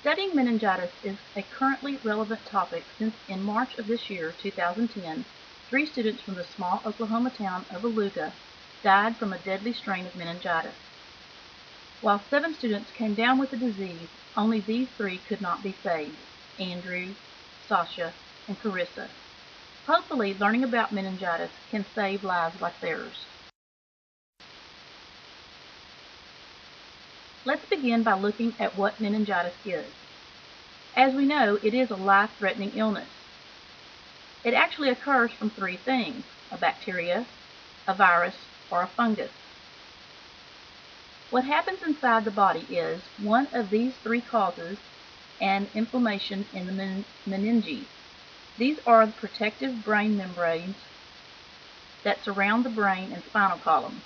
Studying meningitis is a currently relevant topic since in March of this year, 2010, 3 students from the small Oklahoma town of Aluga died from a deadly strain of meningitis. While 7 students came down with the disease, only these 3 could not be saved: Andrew, Sasha, and Carissa. Hopefully, learning about meningitis can save lives like theirs. Let's begin by looking at what meningitis is. As we know, it is a life-threatening illness. It actually occurs from 3 things: a bacteria, a virus, or a fungus. What happens inside the body is one of these 3 causes an inflammation in the meninges. These are the protective brain membranes that surround the brain and spinal column.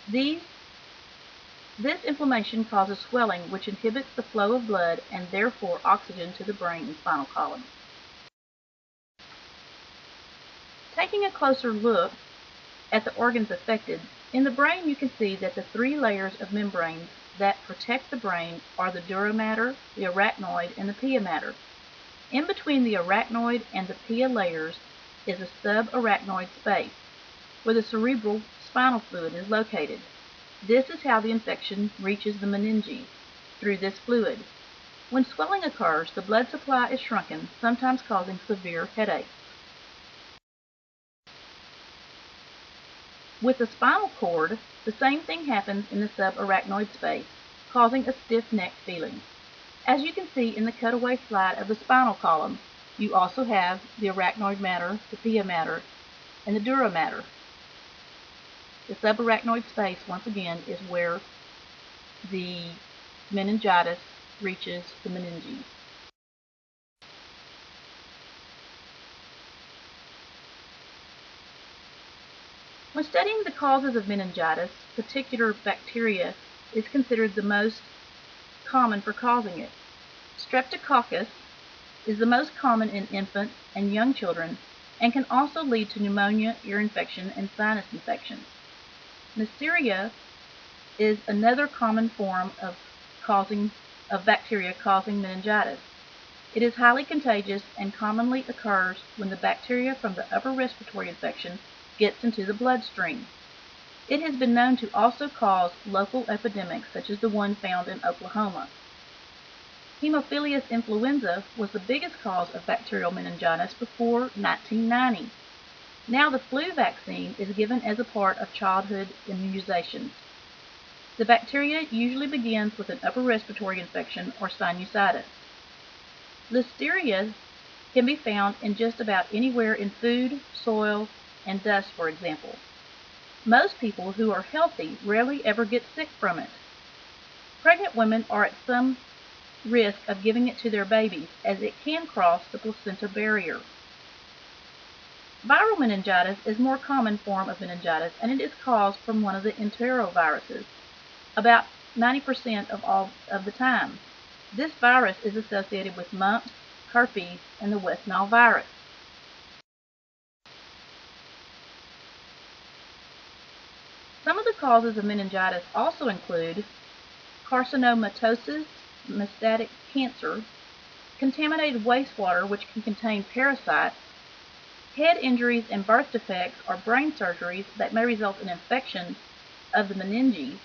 This inflammation causes swelling, which inhibits the flow of blood and therefore oxygen to the brain and spinal column. Taking a closer look at the organs affected, in the brain you can see that the 3 layers of membranes that protect the brain are the dura mater, the arachnoid, and the pia mater. In between the arachnoid and the pia layers is a subarachnoid space, where the cerebral spinal fluid is located. This is how the infection reaches the meninges, through this fluid. When swelling occurs, the blood supply is shrunken, sometimes causing severe headaches. With the spinal cord, the same thing happens in the subarachnoid space, causing a stiff neck feeling. As you can see in the cutaway slide of the spinal column, you also have the arachnoid mater, the pia mater, and the dura mater. The subarachnoid space, once again, is where the meningitis reaches the meninges. When studying the causes of meningitis, particular bacteria is considered the most common for causing it. Streptococcus is the most common in infants and young children and can also lead to pneumonia, ear infection, and sinus infections. Neisseria is another common form of bacteria causing meningitis. It is highly contagious and commonly occurs when the bacteria from the upper respiratory infection gets into the bloodstream. It has been known to also cause local epidemics such as the one found in Oklahoma. Haemophilus influenza was the biggest cause of bacterial meningitis before 1990. Now the flu vaccine is given as a part of childhood immunizations. The bacteria usually begins with an upper respiratory infection or sinusitis. Listeria can be found in just about anywhere in food, soil, and dust, for example. Most people who are healthy rarely ever get sick from it. Pregnant women are at some risk of giving it to their babies, as it can cross the placenta barrier. Viral meningitis is a more common form of meningitis, and it is caused from one of the enteroviruses, about 90% of the time. This virus is associated with mumps, herpes, and the West Nile virus. Some of the causes of meningitis also include carcinomatosis, metastatic cancer, contaminated wastewater which can contain parasites, head injuries and birth defects or brain surgeries that may result in infection of the meninges,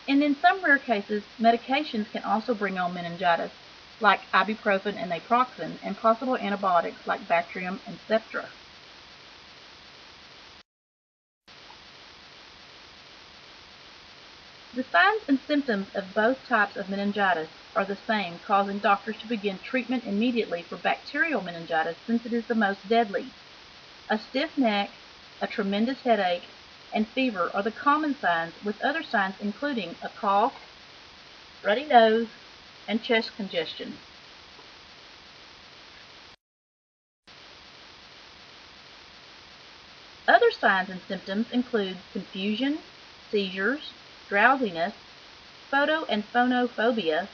and in some rare cases, medications can also bring on meningitis, like ibuprofen and naproxen, and possible antibiotics like Bactrim and Ceftra. The signs and symptoms of both types of meningitis are the same, causing doctors to begin treatment immediately for bacterial meningitis since it is the most deadly. A stiff neck, a tremendous headache, and fever are the common signs, with other signs including a cough, runny nose, and chest congestion. Other signs and symptoms include confusion, seizures, drowsiness, photo and phonophobia.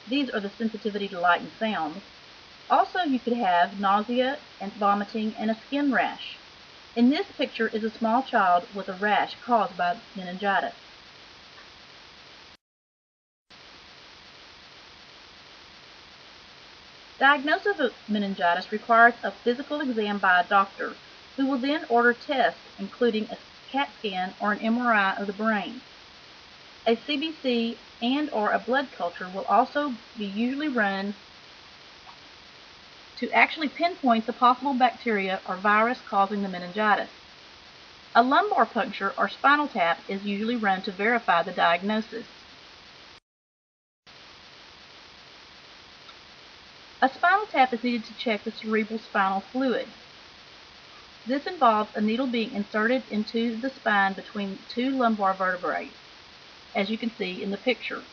These are the sensitivity to light and sound. Also, you could have nausea and vomiting and a skin rash. In this picture is a small child with a rash caused by meningitis. Diagnosis of meningitis requires a physical exam by a doctor, who will then order tests including a CAT scan or an MRI of the brain. A CBC and/or a blood culture will also be usually run to actually pinpoint the possible bacteria or virus causing the meningitis. A lumbar puncture or spinal tap is usually run to verify the diagnosis. A spinal tap is needed to check the cerebral spinal fluid. This involves a needle being inserted into the spine between two lumbar vertebrae, as you can see in the picture.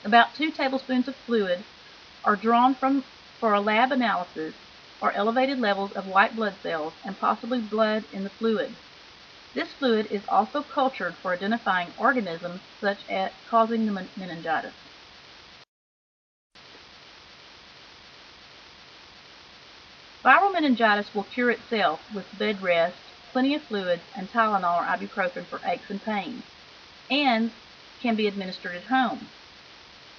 About 2 tablespoons of fluid are drawn for a lab analysis or elevated levels of white blood cells and possibly blood in the fluid. This fluid is also cultured for identifying organisms such as causing the meningitis. Viral meningitis will cure itself with bed rest, plenty of fluids, and Tylenol or ibuprofen for aches and pains, and can be administered at home.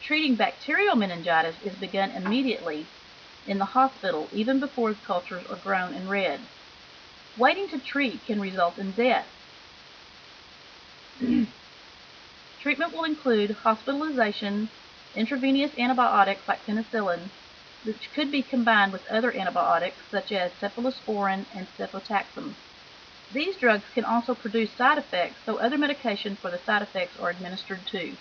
Treating bacterial meningitis is begun immediately in the hospital, even before the cultures are grown and read. Waiting to treat can result in death. Treatment will include hospitalization, intravenous antibiotics like penicillin, which could be combined with other antibiotics such as cephalosporin and cefotaxime. These drugs can also produce side effects, so other medications for the side effects are administered too.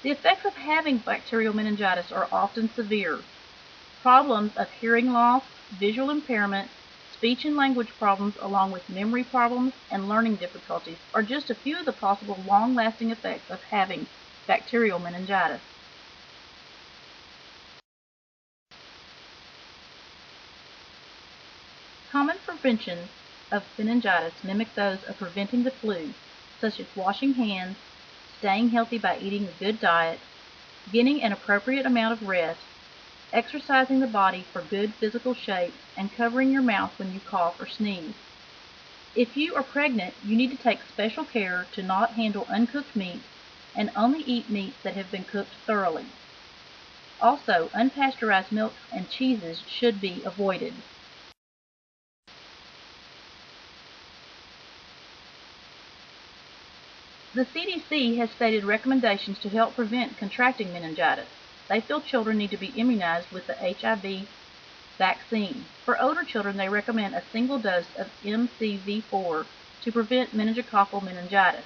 The effects of having bacterial meningitis are often severe. Problems of hearing loss, visual impairment, speech and language problems, along with memory problems and learning difficulties, are just a few of the possible long-lasting effects of having bacterial meningitis. Common preventions of meningitis mimic those of preventing the flu, such as washing hands, staying healthy by eating a good diet, getting an appropriate amount of rest, exercising the body for good physical shape, and covering your mouth when you cough or sneeze. If you are pregnant, you need to take special care to not handle uncooked meat and only eat meats that have been cooked thoroughly. Also, unpasteurized milks and cheeses should be avoided. The CDC has stated recommendations to help prevent contracting meningitis. They feel children need to be immunized with the HIV vaccine. For older children, they recommend a single dose of MCV4 to prevent meningococcal meningitis.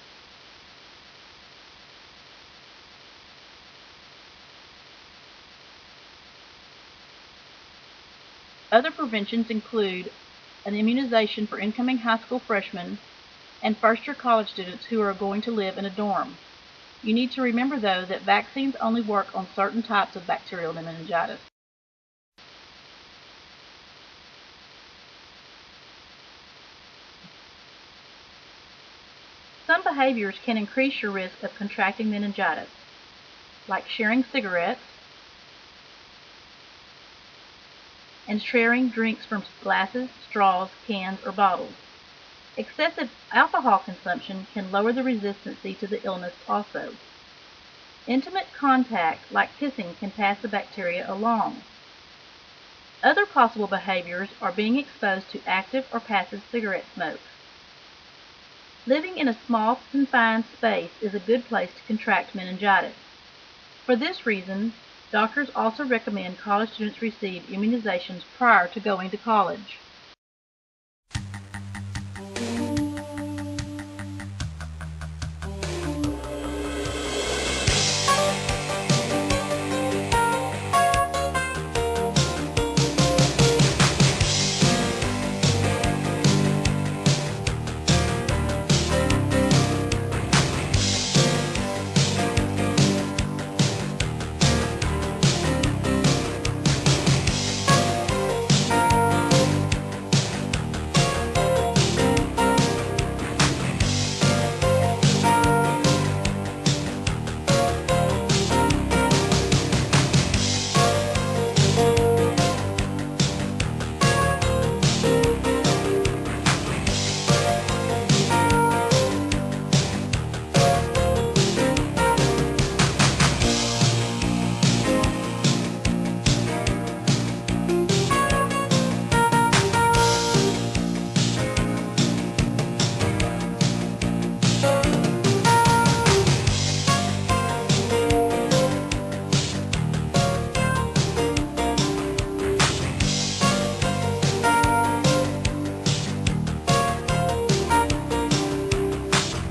Other preventions include an immunization for incoming high school freshmen and first-year college students who are going to live in a dorm. You need to remember, though, that vaccines only work on certain types of bacterial meningitis. Some behaviors can increase your risk of contracting meningitis, like sharing cigarettes and sharing drinks from glasses, straws, cans, or bottles. Excessive alcohol consumption can lower the resistance to the illness also. Intimate contact, like kissing, can pass the bacteria along. Other possible behaviors are being exposed to active or passive cigarette smoke. Living in a small, confined space is a good place to contract meningitis. For this reason, doctors also recommend college students receive immunizations prior to going to college.